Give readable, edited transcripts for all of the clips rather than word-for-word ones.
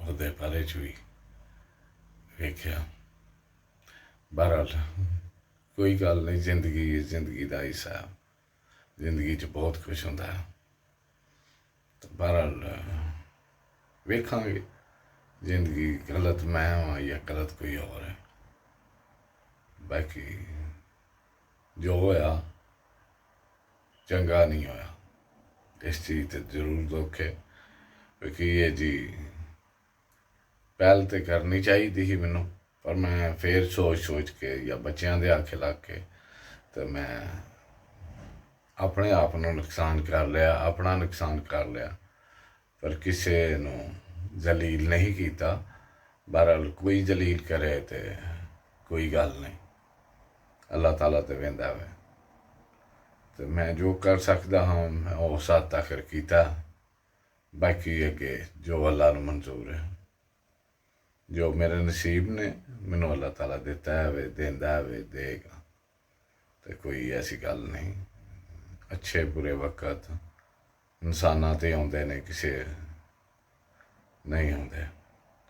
ਉਹਦੇ ਬਾਰੇ ਚ ਵੀ ਵੇਖਿਆ। ਬਹਰਹਾਲ ਕੋਈ ਗੱਲ ਨਹੀਂ, ਜ਼ਿੰਦਗੀ ਦਾ ਹਿੱਸਾ ਹੈ, ਜ਼ਿੰਦਗੀ 'ਚ ਬਹੁਤ ਕੁਛ ਹੁੰਦਾ ਹੈ। ਤਾਂ ਬਹਰਹਾਲ ਵੇਖਾਂਗੇ ਜ਼ਿੰਦਗੀ ਗਲਤ ਮੈਂ ਹਾਂ ਜਾਂ ਗਲਤ ਕੋਈ ਹੋਰ ਹੈ। ਬਾਕੀ ਜੋ ਹੋਇਆ ਚੰਗਾ ਨਹੀਂ ਹੋਇਆ, ਇਸ ਚੀਜ਼ ਤੇ ਜ਼ਰੂਰ ਦੁੱਖ ਹੈ। ਕਿਉਂਕਿ ਇਹ ਜੀ ਪਹਿਲ ਤਾਂ ਕਰਨੀ ਚਾਹੀਦੀ ਸੀ ਮੈਨੂੰ, ਪਰ ਮੈਂ ਫਿਰ ਸੋਚ ਕੇ ਜਾਂ ਬੱਚਿਆਂ ਦੇ ਆਖੇ ਲੱਗ ਕੇ ਤੇ ਮੈਂ ਆਪਣੇ ਆਪ ਨੂੰ ਨੁਕਸਾਨ ਕਰ ਲਿਆ, ਆਪਣਾ ਨੁਕਸਾਨ ਕਰ ਲਿਆ, ਪਰ ਕਿਸੇ ਨੂੰ ਜਲੀਲ ਨਹੀਂ ਕੀਤਾ। ਬਹਰਹਾਲ ਕੋਈ ਜਲੀਲ ਕਰੇ ਤੇ ਕੋਈ ਗੱਲ ਨਹੀਂ, ਅੱਲਾਹ ਤਾਲਾ ਤੇ ਵਹਿੰਦਾ ਵੇ। ਤੇ ਮੈਂ ਜੋ ਕਰ ਸਕਦਾ ਹਾਂ ਮੈਂ ਉਸ ਹੱਦ ਤੱਕ ਕੀਤਾ। ਬਾਕੀ ਅੱਗੇ ਜੋ ਅੱਲਾਹ ਨੂੰ ਮਨਜ਼ੂਰ ਹੈ, ਜੋ ਮੇਰੇ ਨਸੀਬ ਨੇ ਮੈਨੂੰ ਅੱਲਾਹ ਤਾਲਾ ਦਿੱਤਾ ਹੈ, ਦਿੰਦਾ ਹੈ, ਦੇਗਾ। ਤੇ ਕੋਈ ਐਸੀ ਗੱਲ ਨਹੀਂ, ਅੱਛੇ ਬੁਰੇ ਵਕਤ ਇਨਸਾਨਾਂ 'ਤੇ ਆਉਂਦੇ ਨੇ, ਕਿਸੇ ਨਹੀਂ ਆਉਂਦੇ।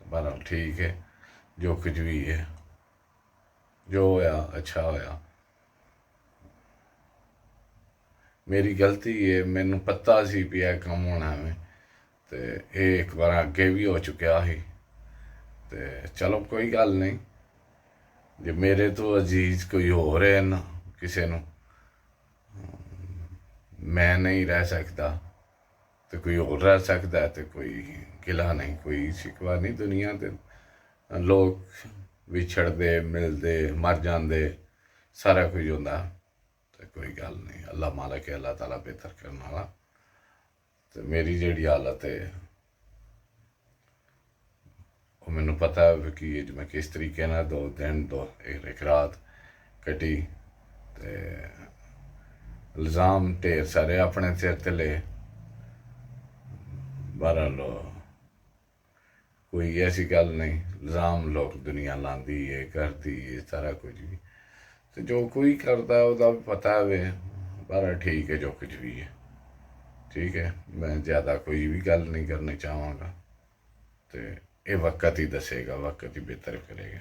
ਬਹਰਹਾਲ ਠੀਕ ਹੈ, ਜੋ ਕੁਝ ਵੀ ਹੈ, ਜੋ ਹੋਇਆ ਅੱਛਾ ਹੋਇਆ। ਮੇਰੀ ਗਲਤੀ ਹੈ, ਮੈਨੂੰ ਪਤਾ ਸੀ ਵੀ ਇਹ ਕੰਮ ਹੋਣਾ ਹੈ ਤੇ ਇਹ ਇੱਕ ਵਾਰ ਅੱਗੇ ਵੀ ਹੋ ਚੁੱਕਿਆ ਸੀ। ਤੇ ਚਲੋ ਕੋਈ ਗੱਲ ਨਹੀਂ, ਜੇ ਮੇਰੇ ਤੋਂ ਅਜ਼ੀਜ਼ ਕੋਈ ਹੋਰ ਹੈ ਨਾ, ਕਿਸੇ ਨੂੰ ਮੈਂ ਨਹੀਂ ਰਹਿ ਸਕਦਾ ਤੇ ਕੋਈ ਹੋਰ ਰਹਿ ਸਕਦਾ, ਤੇ ਕੋਈ ਗਿਲਾ ਨਹੀਂ, ਕੋਈ ਸ਼ਿਕਵਾ ਨਹੀਂ। ਦੁਨੀਆ ਤੇ ਲੋਕ ਵਿਛੜਦੇ, ਮਿਲਦੇ, ਮਰ ਜਾਂਦੇ, ਸਾਰਾ ਕੁਝ ਹੁੰਦਾ। ਤੇ ਕੋਈ ਗੱਲ ਨਹੀਂ, ਅੱਲਾਹ ਮਾਲਕ ਹੈ, ਅੱਲਾਹ ਤਾਲਾ ਬਿਹਤਰ ਕਰਨ ਵਾਲਾ। ਤੇ ਮੇਰੀ ਜਿਹੜੀ ਹਾਲਤ ਹੈ ਉਹ ਮੈਨੂੰ ਪਤਾ ਹੈ ਕਿ ਮੈਂ ਕਿਸ ਤਰੀਕੇ ਨਾਲ 2 ਦਿਨ ਇੱਕ ਰਾਤ ਕੱਟੀ ਤੇ ਇਲਜ਼ਾਮ ਢੇਰ ਸਾਰੇ ਆਪਣੇ ਸਿਰ ਤੇ ਲਏ। ਬਹਰਹਾਲ ਕੋਈ ਐਸੀ ਗੱਲ ਨਹੀਂ, ਇਲਜ਼ਾਮ ਲੋਕ ਦੁਨੀਆ ਲਾਉਂਦੀ ਹੈ, ਕਰਦੀ ਹੈ, ਸਾਰਾ ਕੁਝ ਵੀ। ਤੇ ਜੋ ਕੋਈ ਕਰਦਾ ਉਹਦਾ ਵੀ ਪਤਾ ਵੇ। ਬਹਰਹਾਲ ਠੀਕ ਹੈ, ਜੋ ਕੁਝ ਵੀ ਹੈ ਠੀਕ ਹੈ। ਮੈਂ ਜ਼ਿਆਦਾ ਕੋਈ ਵੀ ਗੱਲ ਨਹੀਂ ਕਰਨੀ ਚਾਹਾਂਗਾ, ਤੇ ਇਹ ਵਕਤ ਹੀ ਦੱਸੇਗਾ, ਵਕਤ ਹੀ ਬਿਹਤਰ ਕਰੇਗਾ।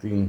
3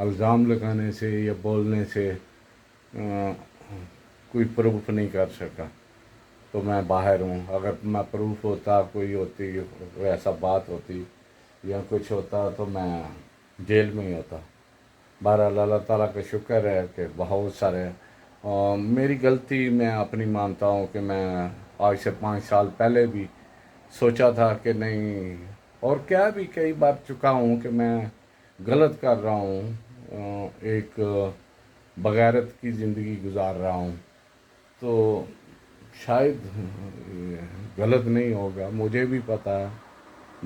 الزام لگانے سے یا بولنے سے کوئی پروف نہیں کر سکا، تو میں باہر ہوں۔ اگر میں پروف ہوتا، کوئی ہوتی، کوئی ایسا بات ہوتی یا کچھ ہوتا تو میں جیل میں ہی ہوتا۔ بہرحال اللہ تعالیٰ کا شکر ہے کہ بہت سارے میری غلطی میں اپنی مانتا ہوں کہ میں آج سے 5 سال پہلے بھی سوچا تھا کہ نہیں، اور کیا بھی کئی بار چکا ہوں کہ میں غلط کر رہا ہوں، ایک بغیرت کی زندگی گزار رہا ہوں، تو شاید غلط نہیں ہوگا، مجھے بھی پتہ ہے۔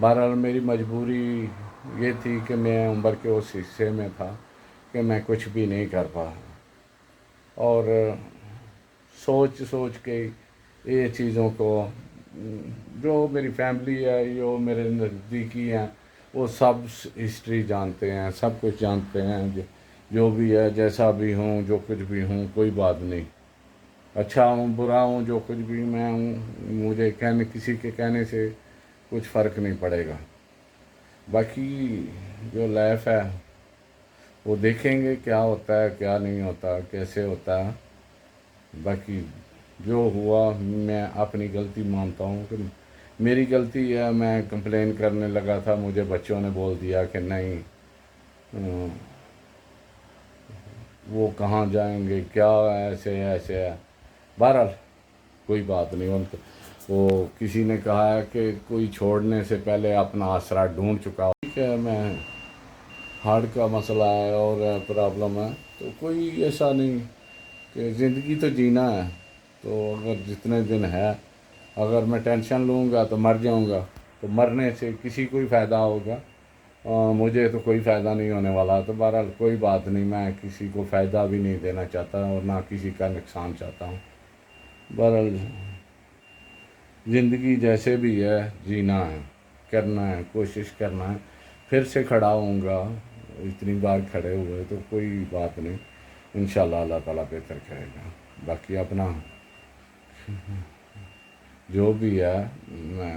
بہرحال میری مجبوری یہ تھی کہ میں عمر کے اس حصے میں تھا کہ میں کچھ بھی نہیں کر پا، اور سوچ سوچ کے یہ چیزوں کو، جو میری فیملی ہے، جو میرے نزدیکی ہیں، وہ سب ہسٹری جانتے ہیں، سب کچھ جانتے ہیں، جو بھی ہے، جیسا بھی ہوں، جو کچھ بھی ہوں، کوئی بات نہیں، اچھا ہوں برا ہوں، جو کچھ بھی میں ہوں، مجھے کسی کے کہنے سے کچھ فرق نہیں پڑے گا۔ باقی جو لائف ہے وہ دیکھیں گے کیا ہوتا ہے، کیا نہیں ہوتا، کیسے ہوتا ہے۔ باقی جو ہوا، میں اپنی غلطی مانتا ہوں کہ میری غلطی ہے۔ میں کمپلین کرنے لگا تھا، مجھے بچوں نے بول دیا کہ نہیں، وہ کہاں جائیں گے، کیا ایسے ایسے ہے۔ بہرحال کوئی بات نہیں، ان کو وہ کسی نے کہا ہے کہ کوئی چھوڑنے سے پہلے اپنا آسرا ڈھونڈ چکا ہو۔ ٹھیک ہے، میں ہارٹ کا مسئلہ ہے اور پرابلم ہے، تو کوئی ایسا نہیں کہ زندگی تو جینا ہے، تو اگر جتنے دن ہے، اگر میں ٹینشن لوں گا تو مر جاؤں گا، تو مرنے سے کسی کو ہی فائدہ ہوگا، مجھے تو کوئی فائدہ نہیں ہونے والا۔ تو بہرحال کوئی بات نہیں، میں کسی کو فائدہ بھی نہیں دینا چاہتا اور نہ کسی کا نقصان چاہتا ہوں۔ بہرحال زندگی جیسے بھی ہے جینا ہے، کرنا ہے، کوشش کرنا ہے۔ پھر سے کھڑا ہوں گا، اتنی بار کھڑے ہوئے تو کوئی بات نہیں، انشاءاللہ اللہ تعالیٰ بہتر کرے گا۔ باقی اپنا جو بھی ہے، میں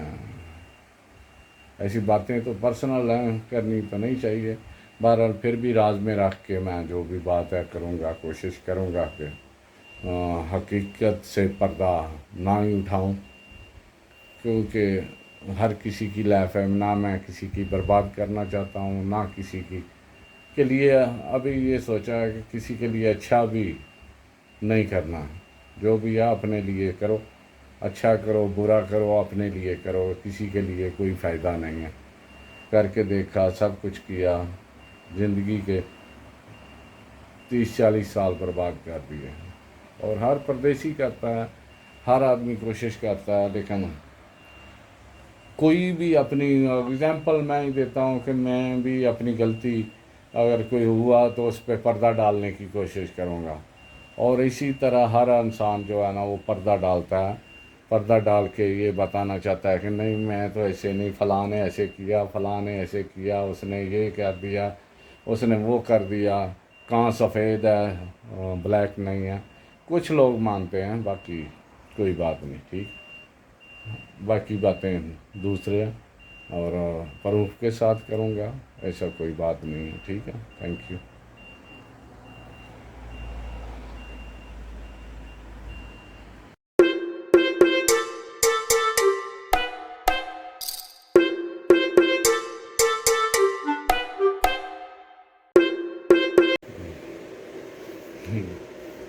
ایسی باتیں تو پرسنل ہیں، کرنی تو نہیں چاہیے۔ بہرحال پھر بھی راز میں رکھ کے میں جو بھی بات ہے کروں گا، کوشش کروں گا کہ حقیقت سے پردہ نہ ہی اٹھاؤں، کیونکہ ہر کسی کی لائف ہے، نہ میں کسی کی برباد کرنا چاہتا ہوں، نہ کسی کی کے لیے ابھی یہ سوچا ہے کہ کسی کے لیے اچھا بھی نہیں کرنا ہے۔ جو بھی ہے اپنے لیے کرو، اچھا کرو برا کرو، اپنے لیے کرو، کسی کے لیے کوئی فائدہ نہیں ہے۔ کر کے دیکھا، سب کچھ کیا، زندگی کے 30-40 سال برباد کر دیے، اور ہر پردیسی کرتا ہے، ہر آدمی کوشش کرتا ہے، لیکن کوئی بھی اپنی اگزامپل میں ہی دیتا ہوں کہ میں بھی اپنی غلطی اگر کوئی ہوا تو اس پہ پردہ ڈالنے کی کوشش کروں گا، اور اسی طرح ہر انسان جو ہے نا وہ پردہ ڈالتا ہے، پردہ ڈال کے یہ بتانا چاہتا ہے کہ نہیں میں تو ایسے نہیں، فلاں نے ایسے کیا، فلاں نے ایسے کیا، اس نے یہ کر دیا، اس نے وہ کر دیا، کہاں سفید ہے بلیک نہیں ہے، کچھ لوگ مانتے ہیں، باقی کوئی بات نہیں، ٹھیک۔ باقی باتیں دوسرے ہیں، اور پروف کے ساتھ کروں گا، ایسا کوئی بات نہیں ہے، ٹھیک ہے، تھینک یو۔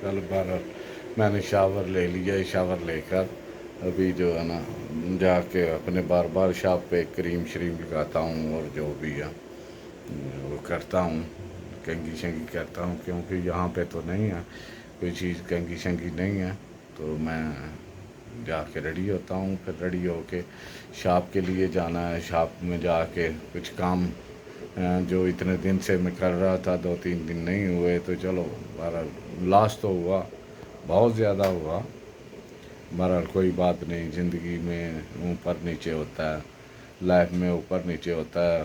کل بہرحال میں نے شاور لے لیا، شاور لے کر ابھی جو ہے نا جا کے اپنے بار بار شاپ پہ کریم شریم لگاتا ہوں، اور جو بھی ہے وہ کرتا ہوں، کنگھی شنگھی کرتا ہوں، کیونکہ یہاں پہ تو نہیں ہے کوئی چیز، کنگھی شنگھی نہیں ہے، تو میں جا کے ریڈی ہوتا ہوں، پھر ریڈی ہو کے شاپ کے لیے جانا ہے، شاپ میں جا کے کچھ کام جو اتنے دن سے میں کر رہا تھا، 2-3 دن نہیں ہوئے، تو چلو بہرحال لاس تو ہوا، بہت زیادہ ہوا۔ بہرحال کوئی بات نہیں، زندگی میں اوپر نیچے ہوتا ہے، لائف میں اوپر نیچے ہوتا ہے۔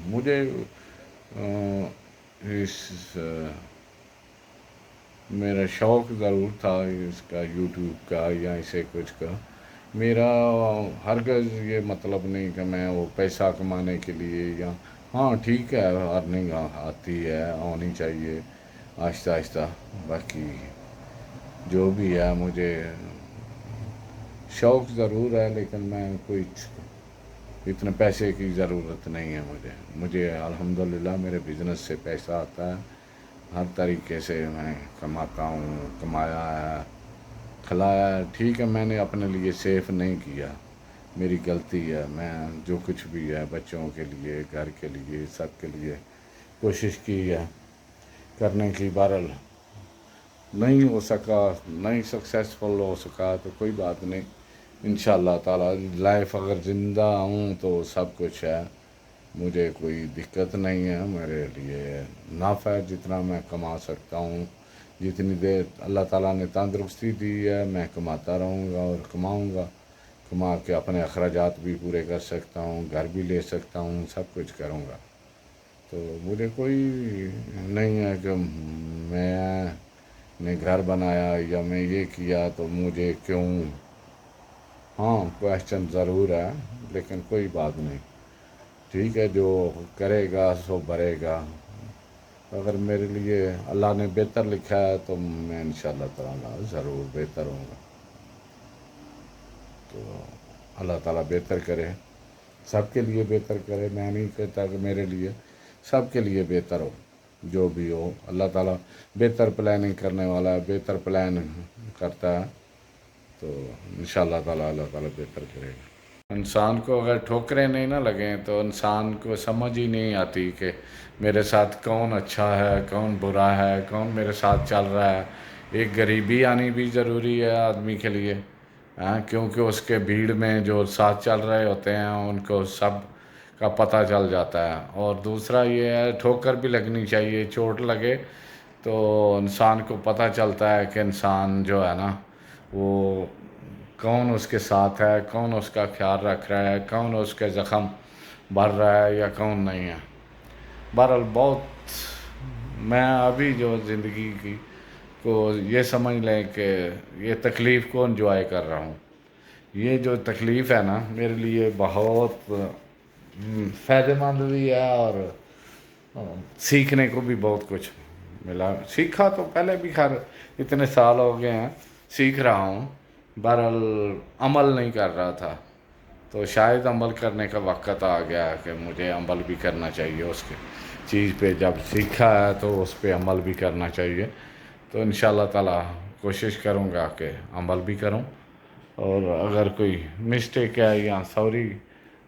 مجھے اس میرا شوق ضرور تھا اس کا، یوٹیوب کا یا اسے کچھ کا۔ میرا ہرگز یہ مطلب نہیں کہ میں وہ پیسہ کمانے کے لیے یا ہاں ٹھیک ہے، ارننگ آتی ہے، ہونی چاہیے آہستہ آہستہ۔ باقی جو بھی ہے مجھے شوق ضرور ہے، لیکن میں کوئی اتنے پیسے کی ضرورت نہیں ہے مجھے الحمدللہ میرے بزنس سے پیسہ آتا ہے، ہر طریقے سے میں کماتا ہوں، کمایا ہے، کھلایا ہے۔ ٹھیک ہے، میں نے اپنے لیے سیف نہیں کیا، میری غلطی ہے۔ میں جو کچھ بھی ہے بچوں کے لیے، گھر کے لیے، سب کے لیے کوشش کی ہے کرنے کی، بہرحال نہیں ہو سکا، نہیں سکسیسفل ہو سکا تو کوئی بات نہیں، انشاءاللہ تعالی لائف اگر زندہ ہوں تو سب کچھ ہے، مجھے کوئی دقت نہیں ہے، میرے لیے نفع ہے جتنا میں کما سکتا ہوں، جتنی دیر اللہ تعالیٰ نے تندرستی دی ہے میں کماتا رہوں گا اور کماؤں گا، کما کے اپنے اخراجات بھی پورے کر سکتا ہوں، گھر بھی لے سکتا ہوں، سب کچھ کروں گا۔ تو مجھے کوئی نہیں ہے کہ میں نے گھر بنایا یا میں یہ کیا تو مجھے کیوں، ہاں کوشچن ضرور ہے، لیکن کوئی بات نہیں، ٹھیک ہے، جو کرے گا سو بھرے گا۔ اگر میرے لیے اللہ نے بہتر لکھا ہے تو میں انشاءاللہ تعالیٰ ضرور بہتر ہوں گا۔ تو اللہ تعالیٰ بہتر کرے، سب کے لیے بہتر کرے، میں نہیں کہتا کہ میرے لیے، سب کے لیے بہتر ہو، جو بھی ہو اللہ تعالیٰ بہتر پلاننگ کرنے والا ہے، بہتر پلان کرتا ہے، تو انشاءاللہ تعالیٰ اللہ تعالیٰ بہتر کرے گا۔ انسان کو اگر ٹھوکریں نہیں نہ لگیں تو انسان کو سمجھ ہی نہیں آتی کہ میرے ساتھ کون اچھا ہے، کون برا ہے، کون میرے ساتھ چل رہا ہے۔ ایک غریبی آنی بھی ضروری ہے آدمی کے لیے، ہاں، کیونکہ اس کے بھیڑ میں جو ساتھ چل رہے ہوتے ہیں ان کو سب کا پتہ چل جاتا ہے۔ اور دوسرا یہ ہے ٹھوکر بھی لگنی چاہیے، چوٹ لگے تو انسان کو پتہ چلتا ہے کہ انسان جو ہے نا وہ کون اس کے ساتھ ہے، کون اس کا خیال رکھ رہا ہے، کون اس کے زخم بھر رہا ہے یا کون نہیں ہے۔ بہرحال بہت میں ابھی جو زندگی کی کو یہ سمجھ لیں کہ یہ تکلیف کو انجوائے کر رہا ہوں، یہ جو تکلیف ہے نا میرے لیے بہت فائدہ مند بھی ہے، اور سیکھنے کو بھی بہت کچھ ملا۔ سیکھا تو پہلے بھی، خیر اتنے سال ہو گئے ہیں سیکھ رہا ہوں، بہرحال عمل نہیں کر رہا تھا، تو شاید عمل کرنے کا وقت آ گیا کہ مجھے عمل بھی کرنا چاہیے اس کے چیز پہ، جب سیکھا ہے تو اس پہ عمل بھی کرنا چاہیے۔ تو انشاءاللہ تعالیٰ کوشش کروں گا کہ عمل بھی کروں، اور اگر کوئی مسٹیک ہے یا سوری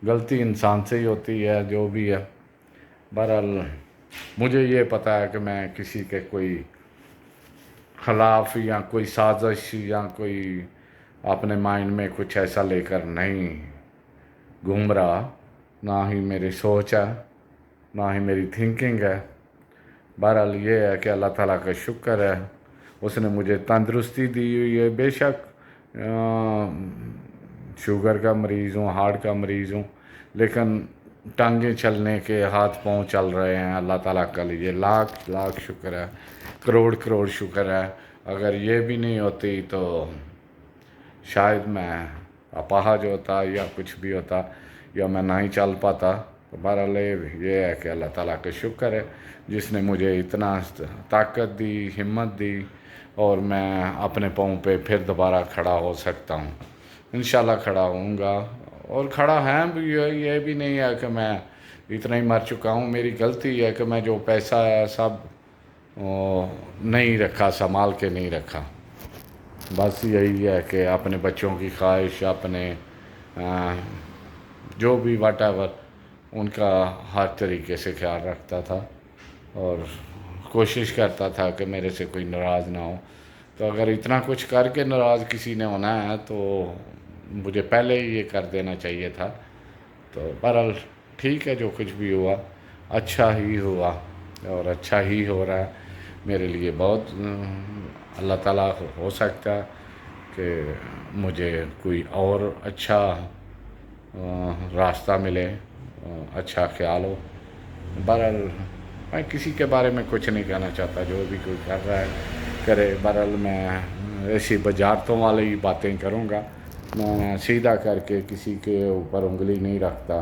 غلطی انسان سے ہی ہوتی ہے، جو بھی ہے، بہرحال مجھے یہ پتہ ہے کہ میں کسی کے کوئی خلاف یا کوئی سازش یا کوئی اپنے مائنڈ میں کچھ ایسا لے کر نہیں گھوم رہا، نہ ہی میری سوچ ہے، نہ ہی میری تھنکنگ ہے۔ بہرحال یہ ہے کہ اللہ تعالیٰ کا شکر ہے، اس نے مجھے تندرستی دی ہوئی ہے، بے شک شوگر کا مریض ہوں، ہارٹ کا مریض ہوں، لیکن ٹانگیں چلنے کے، ہاتھ پاؤں چل رہے ہیں، اللہ تعالیٰ کا لیے لاکھ لاکھ شکر ہے، کروڑ کروڑ شکر ہے۔ اگر یہ بھی نہیں ہوتی تو شاید میں اپاہج ہوتا یا کچھ بھی ہوتا، یا میں نہ ہی چل پاتا۔ تو بہرحال یہ ہے کہ اللہ تعالیٰ کا شکر ہے جس نے مجھے اتنا طاقت دی، ہمت دی، اور میں اپنے پاؤں پہ پھر دوبارہ کھڑا ہو سکتا ہوں، انشاءاللہ کھڑا ہوں گا، اور کھڑا ہے بھی، یہ بھی نہیں ہے کہ میں اتنا ہی مر چکا ہوں۔ میری غلطی ہے کہ میں جو پیسہ ہے سب نہیں رکھا، سنبھال کے نہیں رکھا۔ بس یہی ہے کہ اپنے بچوں کی خواہش، اپنے جو بھی واٹ ایور ان کا ہر طریقے سے خیال رکھتا تھا، اور کوشش کرتا تھا کہ میرے سے کوئی ناراض نہ ہو۔ تو اگر اتنا کچھ کر کے ناراض کسی نے ہونا ہے تو مجھے پہلے ہی یہ کر دینا چاہیے تھا۔ تو بہرحال ٹھیک ہے، جو کچھ بھی ہوا اچھا ہی ہوا، اور اچھا ہی ہو رہا ہے میرے لیے۔ بہت اللہ تعالیٰ ہو سکتا ہے کہ مجھے کوئی اور اچھا راستہ ملے، اچھا خیال ہو۔ بہرحال میں کسی کے بارے میں کچھ نہیں کہنا چاہتا، جو بھی کوئی کر رہا ہے کرے۔ بہرحال میں ایسی بجارتوں والی باتیں کروں گا، میں سیدھا کر کے کسی کے اوپر انگلی نہیں رکھتا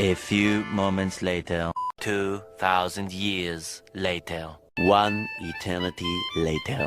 A few moments later, 2,000 years later, one eternity later.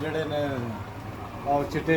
ਜਿਹੜੇ ਨੇ ਆਹ ਚਿੱਟੇ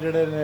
ਜਿਹੜੇ ਨੇ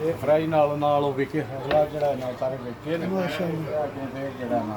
ਇਹ ਫਰਾਈ ਨਾਲ ਉਹ ਵਿਕੇ ਹਲਾ ਜਿਹੜਾ ਨਾਲ ਸਾਰੇ ਵਿਕੇ ਨੇ ਮਾਸ਼ਾਅੱਲਾ। ਇਹ ਜਿਹੜਾ ਨਾ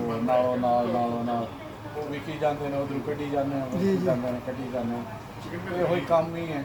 ਉਹ ਨਾਲ ਉਹ ਵਿਕੀ ਜਾਂਦੇ ਨੇ, ਉਧਰੋਂ ਕੱਢੀ ਜਾਂਦੇ ਨੇ, ਜੀ, ਜੀ। ਜਾਂਦੇ ਨੇ, ਕੱਢੀ ਜਾਂਦੇ ਨੇ, ਇਹੋ ਹੀ ਕੰਮ ਹੀ ਹੈ।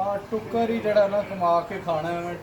ਆ ਟੁੱਕਰ ਹੀ ਜਿਹੜਾ ਨਾ ਕਮਾ ਕੇ ਖਾਣਾ ਹੈ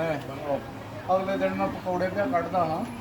ਨੇ ਅਗਲੇ ਦਿਨ ਮੈਂ ਪਕੌੜੇ ਪਿਆ ਕੱਢਦਾ ਹਾਂ,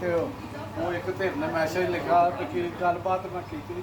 ਤੇ ਉਹ ਇੱਕ ਧਿਰ ਨੇ ਮੈਸੇਜ ਲਿਖਿਆ ਕਿ ਗੱਲਬਾਤ ਮੈਂ ਕੀਤੀ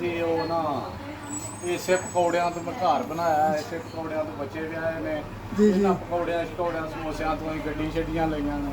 ਜੀ ਉਹ ਨਾ ਇਸੇ ਪਕੌੜਿਆਂ ਤੋਂ ਮੈਂ ਘਰ ਬਣਾਇਆ, ਇਸੇ ਪਕੌੜਿਆਂ ਤੋਂ ਬੱਚੇ ਵਿਆਹੇ ਨੇ, ਜੀ, ਜੀ। ਇਹਨਾਂ ਪਕੌੜਿਆਂ ਸਮੋਸਿਆਂ ਤੋਂ ਹੀ ਗੱਡੀ ਛੱਡੀਆਂ ਲਈਆਂ ਨੇ।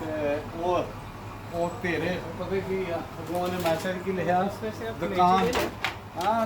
ਤੇ ਉਹ ਤੇਰੇ ਪਤਾ ਕੀ ਆ, ਉਹਨੇ ਮੈਸੇਜ ਕੀ ਲਿਖਿਆ, ਦੁਕਾਨ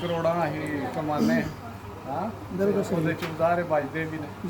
ਕਰੋੜਾਂ ਹੀ ਕਮਾਨੇ ਬਿਲਕੁਲ ਸਹੀ। ਉਹਦੇ ਚ ਉਦਾਰੇ ਵੱਜਦੇ ਵੀ ਨੇ।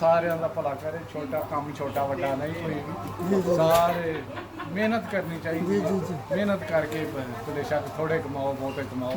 ਸਾਰਿਆਂ ਦਾ ਭਲਾ ਕਰੇ, ਛੋਟਾ ਕੰਮ ਛੋਟਾ ਵੱਡਾ ਨਹੀਂ ਕੋਈ ਜੀ, ਵੀ, ਜੀ। ਸਾਰੇ ਮਿਹਨਤ ਕਰਨੀ ਚਾਹੀਦੀ ਜੀ, ਹੈ। ਜੀ, ਜੀ। ਮਿਹਨਤ ਕਰਕੇ ਬੇਸ਼ੱਕ ਥੋੜੇ ਕਮਾਓ ਬਹੁਤੇ ਕਮਾਓ,